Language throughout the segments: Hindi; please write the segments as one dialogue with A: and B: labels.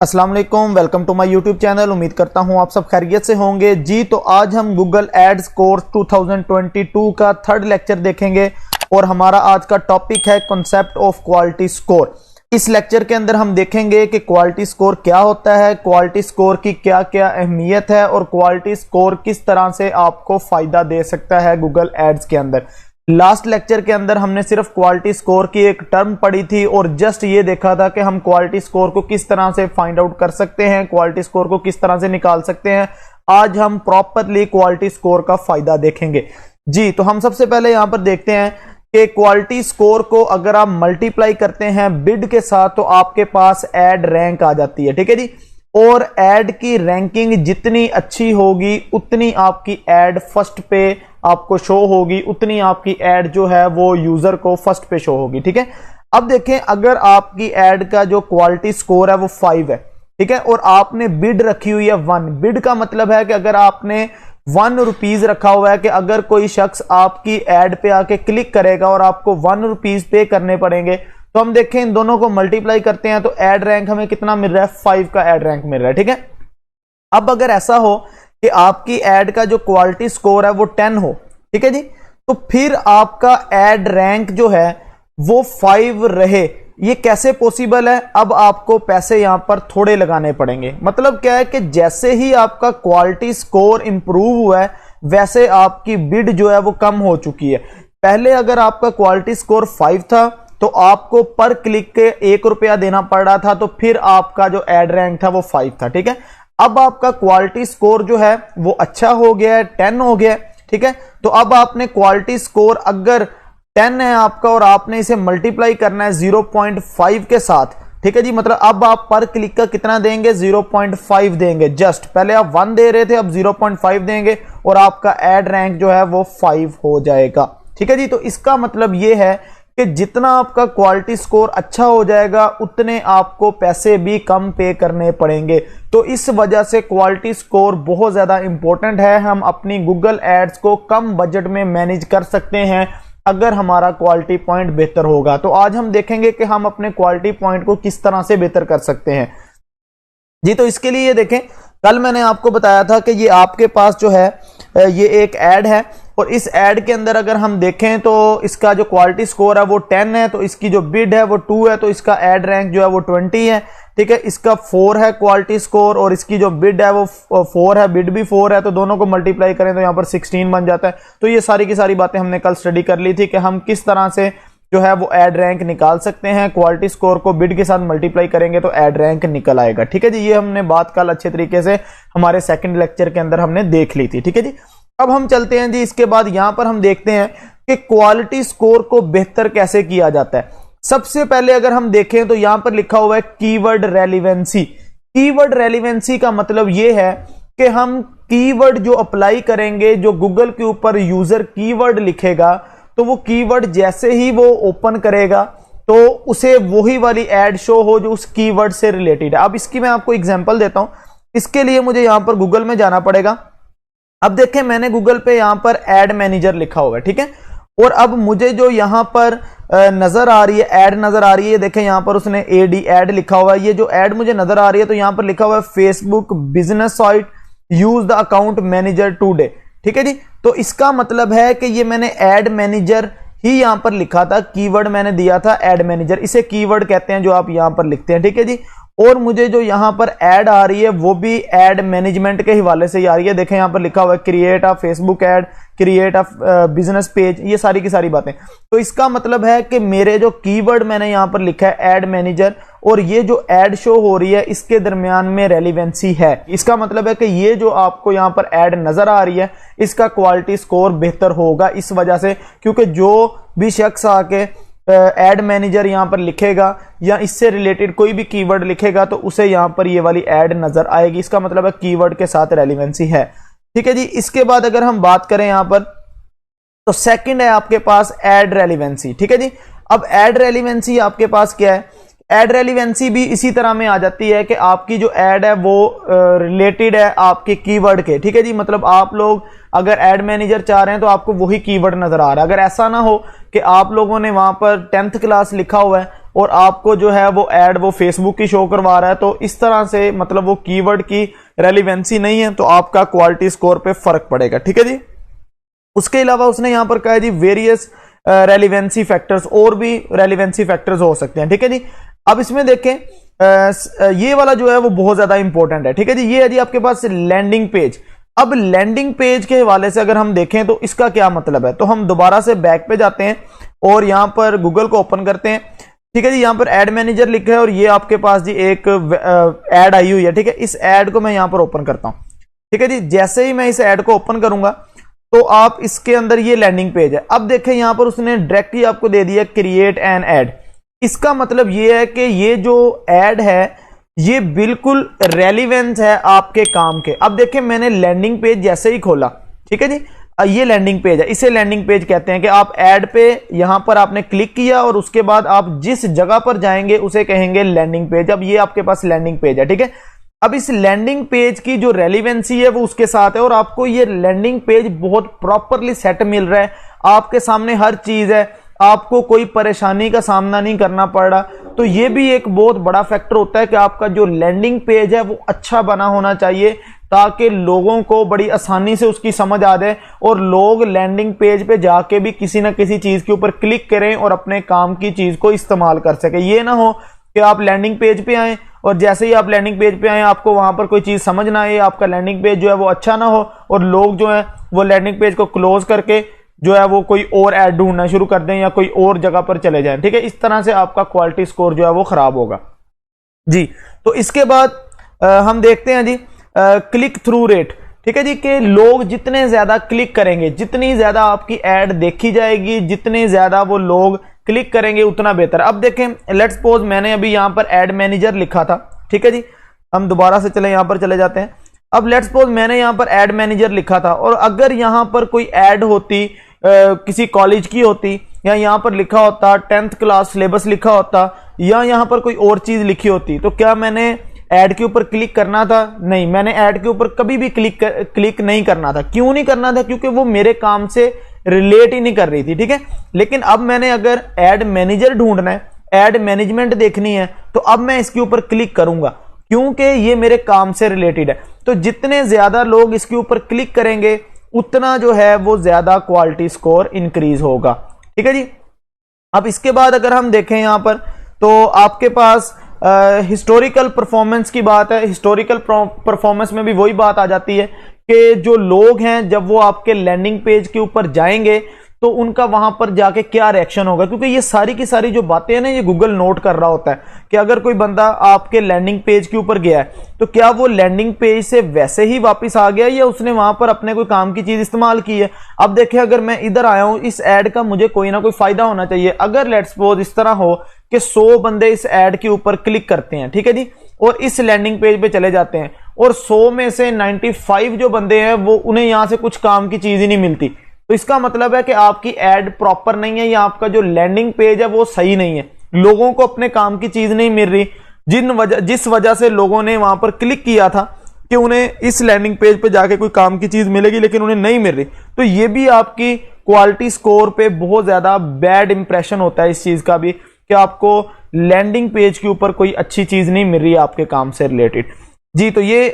A: अस्सलाम वालेकुम, welcome to my YouTube channel. उम्मीद करता हूं आप सब खैरियत से होंगे जी। तो आज हम गूगल एड्स कोर्स 2022 का थर्ड लेक्चर देखेंगे और हमारा आज का टॉपिक है कॉन्सेप्ट ऑफ क्वालिटी स्कोर। इस लेक्चर के अंदर हम देखेंगे कि क्वालिटी स्कोर क्या होता है, क्वालिटी स्कोर की क्या क्या अहमियत है और क्वालिटी स्कोर किस तरह से आपको फायदा दे सकता है गूगल एड्स के अंदर। लास्ट लेक्चर के अंदर हमने सिर्फ क्वालिटी स्कोर की एक टर्म पढ़ी थी और जस्ट ये देखा था कि हम क्वालिटी स्कोर को किस तरह से फाइंड आउट कर सकते हैं, क्वालिटी स्कोर को किस तरह से निकाल सकते हैं। आज हम प्रॉपरली क्वालिटी स्कोर का फायदा देखेंगे जी। तो हम सबसे पहले यहां पर देखते हैं कि क्वालिटी स्कोर को अगर आप मल्टीप्लाई करते हैं बिड के साथ तो आपके पास एड रैंक आ जाती है, ठीक है जी। और एड की रैंकिंग जितनी अच्छी होगी उतनी आपकी एड फर्स्ट पे आपको शो होगी, उतनी आपकी एड जो है वो यूजर को फर्स्ट पे शो होगी, ठीक है। अब देखें, अगर आपकी एड का जो क्वालिटी स्कोर है वो 5 है, ठीक है, और आपने बिड रखी हुई है 1। बिड का मतलब है कि अगर आपने 1 रुपीज रखा हुआ है कि अगर कोई शख्स आपकी एड पे आके क्लिक करेगा और आपको 1 रुपीज पे करने पड़ेंगे, तो हम देखें इन दोनों को मल्टीप्लाई करते हैं तो एड रैंक हमें कितना मिल रहा है, 5 का एड रैंक मिल रहा है, ठीक है। अब अगर ऐसा हो कि आपकी एड का जो क्वालिटी स्कोर है वो 10 हो, ठीक है जी, तो फिर आपका एड रैंक जो है वो 5 रहे। ये कैसे पॉसिबल है? अब आपको पैसे यहां पर थोड़े लगाने पड़ेंगे। मतलब क्या है कि जैसे ही आपका क्वालिटी स्कोर इंप्रूव हुआ है वैसे आपकी बिड जो है वो कम हो चुकी है। पहले अगर आपका क्वालिटी स्कोर 5 था तो आपको पर क्लिक के 1 रुपया देना पड़ रहा था, तो फिर आपका जो एड रैंक था वो 5 था, ठीक है। अब आपका क्वालिटी स्कोर जो है वो अच्छा हो गया है, 10 हो गया है, ठीक है। तो अब आपने क्वालिटी स्कोर अगर 10 है आपका और आपने इसे मल्टीप्लाई करना है 0.5 के साथ, ठीक है जी। मतलब अब आप पर क्लिक का कितना देंगे, 0.5 देंगे। जस्ट पहले आप 1 दे रहे थे, अब 0.5 देंगे और आपका एड रैंक जो है वो 5 हो जाएगा, ठीक है जी। तो इसका मतलब ये है कि जितना आपका क्वालिटी स्कोर अच्छा हो जाएगा उतने आपको पैसे भी कम पे करने पड़ेंगे। तो इस वजह से क्वालिटी स्कोर बहुत ज्यादा इंपॉर्टेंट है। हम अपनी गूगल एड्स को कम बजट में मैनेज कर सकते हैं अगर हमारा क्वालिटी पॉइंट बेहतर होगा। तो आज हम देखेंगे कि हम अपने क्वालिटी पॉइंट को किस तरह से बेहतर कर सकते हैं जी। तो इसके लिए ये देखें, कल मैंने आपको बताया था कि ये आपके पास जो है ये एक एड है और इस एड के अंदर अगर हम देखें तो इसका जो क्वालिटी स्कोर है वो 10 है, तो इसकी जो बिड है वो 2 है, तो इसका एड रैंक जो है वो 20 है, ठीक है। इसका 4 है क्वालिटी स्कोर और इसकी जो बिड है वो 4 है, बिड भी 4 है, तो दोनों को मल्टीप्लाई करें तो यहां पर 16 बन जाता है। तो ये सारी की सारी बातें हमने कल स्टडी कर ली थी कि हम किस तरह से जो है वो एड रैंक निकाल सकते हैं। क्वालिटी स्कोर को बिड के साथ मल्टीप्लाई करेंगे तो एड रैंक निकल आएगा, ठीक है जी। ये हमने बात कल अच्छे तरीके से हमारे सेकंड लेक्चर के अंदर हमने देख ली थी, ठीक है जी। अब हम चलते हैं जी, इसके बाद यहां पर हम देखते हैं कि क्वालिटी स्कोर को बेहतर कैसे किया जाता है। सबसे पहले अगर हम देखें तो यहां पर लिखा हुआ है कीवर्ड रेलिवेंसी। कीवर्ड रेलिवेंसी का मतलब यह है कि हम कीवर्ड जो अप्लाई करेंगे, जो गूगल के ऊपर यूजर कीवर्ड लिखेगा तो वो कीवर्ड जैसे ही वो ओपन करेगा तो उसे वही वाली एड शो हो जो उस कीवर्ड से रिलेटेड है। अब इसकी मैं आपको एग्जांपल देता हूं। इसके लिए मुझे यहां पर गूगल में जाना पड़ेगा। अब देखें, मैंने गूगल पे यहां पर एड मैनेजर लिखा हुआ है, ठीक है। और अब मुझे जो यहां पर नजर आ रही है, एड नजर आ रही है, देखें यहां पर उसने एडी एड लिखा हुआ है। ये जो एड मुझे नजर आ रही है तो यहां पर लिखा हुआ है Facebook business site use the account manager today, ठीक है जी। तो इसका मतलब है कि ये मैंने एड मैनेजर ही यहां पर लिखा था, कीवर्ड मैंने दिया था एड मैनेजर। इसे कीवर्ड कहते हैं जो आप यहां पर लिखते हैं, ठीक है जी। और मुझे जो यहां पर एड आ रही है वो भी एड मैनेजमेंट के हवाले से ही आ रही है। देखें यहां पर लिखा हुआ है create a Facebook ad, create a business page, ये सारी की सारी बातें। तो इसका मतलब है कि मेरे जो कीवर्ड मैंने यहां पर लिखा है एड मैनेजर और ये जो एड शो हो रही है इसके दरमियान में रेलिवेंसी है। इसका मतलब है कि ये जो आपको यहां पर एड नजर आ रही है इसका क्वालिटी स्कोर बेहतर होगा इस वजह से, क्योंकि जो भी शख्स आके एड मैनेजर यहां पर लिखेगा या इससे रिलेटेड कोई भी कीवर्ड लिखेगा तो उसे यहां पर ये वाली एड नजर आएगी। इसका मतलब है कीवर्ड के साथ रेलिवेंसी है, ठीक है जी। इसके बाद अगर हम बात करें यहां पर तो सेकंड है आपके पास एड रेलिवेंसी, ठीक है जी। अब एड रेलिवेंसी आपके पास क्या है? एड रेलिवेंसी भी इसी तरह में आ जाती है कि आपकी जो एड है वो रिलेटेड है आपके कीवर्ड के, ठीक है जी। मतलब आप लोग अगर एड मैनेजर चाह रहे हैं तो आपको वही कीवर्ड नजर आ रहा है। अगर ऐसा ना हो कि आप लोगों ने वहां पर 10th क्लास लिखा हुआ है और आपको जो है वो ऐड वो फेसबुक की शो करवा रहा है, तो इस तरह से मतलब वो कीवर्ड की रेलिवेंसी नहीं है, तो आपका क्वालिटी स्कोर पे फर्क पड़ेगा। ठीक है जी। उसके अलावा उसने यहां पर कहा है जी वेरियस रेलिवेंसी फैक्टर्स, और भी रेलिवेंसी फैक्टर्स हो सकते हैं। ठीक है जी। अब इसमें देखें ये वाला जो है वो बहुत ज्यादा इंपॉर्टेंट है। ठीक है जी। ये है जी आपके पास लैंडिंग पेज। अब लैंडिंग पेज के हवाले से अगर हम देखें तो इसका क्या मतलब है, तो हम दोबारा से बैक पे जाते हैं और यहां पर गूगल को ओपन करते हैं। ठीक है जी। यहां पर एड मैनेजर लिखा है और ये आपके पास जी एक एड आई हुई है। ठीक है। इस एड को मैं यहां पर ओपन करता हूं। ठीक है जी। जैसे ही मैं इस एड को ओपन करूंगा तो आप इसके अंदर ये लैंडिंग पेज है। अब देखें यहां पर उसने डायरेक्टली आपको दे दिया क्रिएट एन एड। इसका मतलब ये है कि ये जो एड है ये बिल्कुल रेलिवेंस है आपके काम के। अब देखें मैंने लैंडिंग पेज जैसे ही खोला, ठीक है जी, ये लैंडिंग पेज है, इसे लैंडिंग पेज कहते हैं कि आप ऐड पे यहां पर आपने क्लिक किया और उसके बाद आप जिस जगह पर जाएंगे उसे कहेंगे लैंडिंग पेज। अब ये आपके पास लैंडिंग पेज है। ठीक है। अब इस लैंडिंग पेज की जो रेलिवेंसी है वो उसके साथ है और आपको ये लैंडिंग पेज बहुत प्रॉपरली सेट मिल रहा है, आपके सामने हर चीज है, आपको कोई परेशानी का सामना नहीं करना पड़ रहा। तो ये भी एक बहुत बड़ा फैक्टर होता है कि आपका जो लैंडिंग पेज है वो अच्छा बना होना चाहिए ताकि लोगों को बड़ी आसानी से उसकी समझ आ जाए और लोग लैंडिंग पेज पे जाके भी किसी ना किसी चीज के ऊपर क्लिक करें और अपने काम की चीज को इस्तेमाल कर सके। ये ना हो कि आप लैंडिंग पेज पे आए और जैसे ही आप लैंडिंग पेज पे आए आपको वहां पर कोई चीज समझ ना आए, आपका लैंडिंग पेज जो है वो अच्छा ना हो और लोग जो है वो लैंडिंग पेज को क्लोज करके जो है वो कोई और ऐड ढूंढना शुरू कर दें या कोई और जगह पर चले जाएं। ठीक है। इस तरह से आपका क्वालिटी स्कोर जो है वो खराब होगा जी। तो इसके बाद हम देखते हैं जी क्लिक थ्रू रेट। ठीक है जी, कि लोग जितने ज्यादा क्लिक करेंगे, जितनी ज्यादा आपकी ऐड देखी जाएगी, जितने ज्यादा वो लोग क्लिक करेंगे उतना बेहतर। अब देखें लेट्स सपोज मैंने अभी यहां पर ऐड मैनेजर लिखा था। ठीक है जी। हम दोबारा से चले यहां पर चले जाते हैं। अब लेट्स सपोज मैंने यहां पर ऐड मैनेजर लिखा था और अगर यहां पर कोई ऐड होती किसी कॉलेज की होती या यहां पर लिखा होता 10th क्लास सिलेबस लिखा होता या यहां पर कोई और चीज लिखी होती, तो क्या मैंने ऐड के ऊपर क्लिक करना था? नहीं, मैंने ऐड के ऊपर कभी भी क्लिक नहीं करना था। क्यों नहीं करना था? क्योंकि वो मेरे काम से रिलेट ही नहीं कर रही थी। ठीक है। लेकिन अब मैंने अगर ऐड मैनेजर ढूंढना है, ऐड मैनेजमेंट देखनी है, तो अब मैं इसके ऊपर क्लिक करूंगा क्योंकि ये मेरे काम से रिलेटेड है। तो जितने ज्यादा लोग इसके ऊपर क्लिक करेंगे उतना जो है वो ज्यादा क्वालिटी स्कोर इंक्रीज होगा। ठीक है जी। अब इसके बाद अगर हम देखें यहां पर तो आपके पास हिस्टोरिकल परफॉर्मेंस की बात है। हिस्टोरिकल परफॉर्मेंस में भी वही बात आ जाती है कि जो लोग हैं जब वो आपके लैंडिंग पेज के ऊपर जाएंगे तो उनका वहां पर जाके क्या रिएक्शन होगा, क्योंकि ये सारी की सारी जो बातें हैं ना ये गूगल नोट कर रहा होता है कि अगर कोई बंदा आपके लैंडिंग पेज के ऊपर गया है तो क्या वो लैंडिंग पेज से वैसे ही वापस आ गया या उसने वहां पर अपने कोई काम की चीज इस्तेमाल की है। अब देखिए अगर मैं इधर आया हूं, इस ऐड का मुझे कोई ना कोई फायदा होना चाहिए। अगर लेट्स सपोज इस तरह हो कि 100 बंदे इस ऐड के ऊपर क्लिक करते हैं, ठीक है जी, और इस लैंडिंग पेज पे चले जाते हैं और 100 में से 95 जो बंदे हैं वो उन्हें यहां से कुछ काम की चीज ही नहीं मिलती, तो इसका मतलब है कि आपकी ऐड प्रॉपर नहीं है या आपका जो लैंडिंग पेज है वो सही नहीं है। लोगों को अपने काम की चीज नहीं मिल रही, जिस वजह से लोगों ने वहां पर क्लिक किया था कि उन्हें इस लैंडिंग पेज पे जाके कोई काम की चीज मिलेगी लेकिन उन्हें नहीं मिल रही। तो ये भी आपकी क्वालिटी स्कोर पे बहुत ज्यादा बैड इंप्रेशन होता है इस चीज का भी कि आपको लैंडिंग पेज के ऊपर कोई अच्छी चीज नहीं मिल रही है आपके काम से रिलेटेड जी। तो ये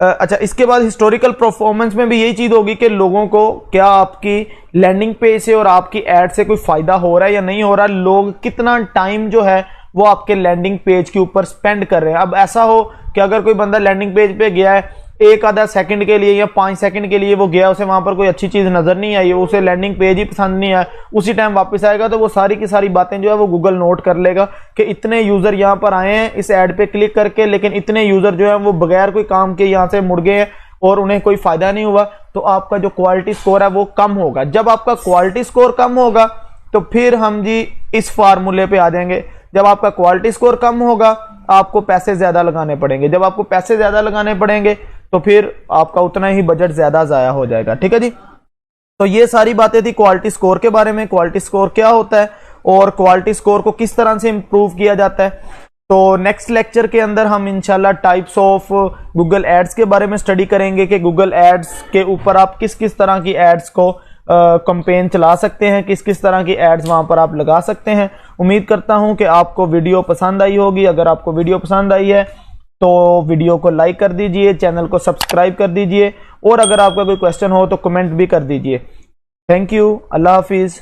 A: अच्छा, इसके बाद हिस्टोरिकल परफॉर्मेंस में भी यही चीज होगी कि लोगों को क्या आपकी लैंडिंग पेज से और आपकी एड से कोई फायदा हो रहा है या नहीं हो रहा, लोग कितना टाइम जो है वो आपके लैंडिंग पेज के ऊपर स्पेंड कर रहे हैं। अब ऐसा हो कि अगर कोई बंदा लैंडिंग पेज पे गया है एक आधा सेकंड के लिए या 5 सेकंड के लिए वो गया, उसे वहां पर कोई अच्छी चीज नजर नहीं आई, उसे लैंडिंग पेज ही पसंद नहीं आया, उसी टाइम वापस आएगा तो वो सारी की सारी बातें जो है वो गूगल नोट कर लेगा कि इतने यूजर यहां पर आए हैं इस ऐड पे क्लिक करके, लेकिन इतने यूजर जो है वो बगैर कोई काम के यहां से मुड़ गए हैं और उन्हें कोई फायदा नहीं हुआ। तो आपका जो क्वालिटी स्कोर है वो कम होगा। जब आपका क्वालिटी स्कोर कम होगा तो फिर हम जी इस फार्मूले पे आ जाएंगे, जब आपका क्वालिटी स्कोर कम होगा आपको पैसे ज्यादा लगाने पड़ेंगे, जब आपको पैसे ज्यादा लगाने पड़ेंगे तो फिर आपका उतना ही बजट ज्यादा जाया हो जाएगा। ठीक है जी। तो ये सारी बातें थी क्वालिटी स्कोर के बारे में, क्वालिटी स्कोर क्या होता है और क्वालिटी स्कोर को किस तरह से इंप्रूव किया जाता है। तो नेक्स्ट लेक्चर के अंदर हम इंशाल्लाह टाइप्स ऑफ गूगल एड्स के बारे में स्टडी करेंगे कि गूगल एड्स के ऊपर आप किस किस तरह की एड्स को कैंपेन चला सकते हैं, किस किस तरह की एड्स वहां पर आप लगा सकते हैं। उम्मीद करता हूं कि आपको वीडियो पसंद आई होगी। अगर आपको वीडियो पसंद आई है तो वीडियो को लाइक कर दीजिए, चैनल को सब्सक्राइब कर दीजिए, और अगर आपका कोई क्वेश्चन हो तो कमेंट भी कर दीजिए। Thank you. Allah Hafiz.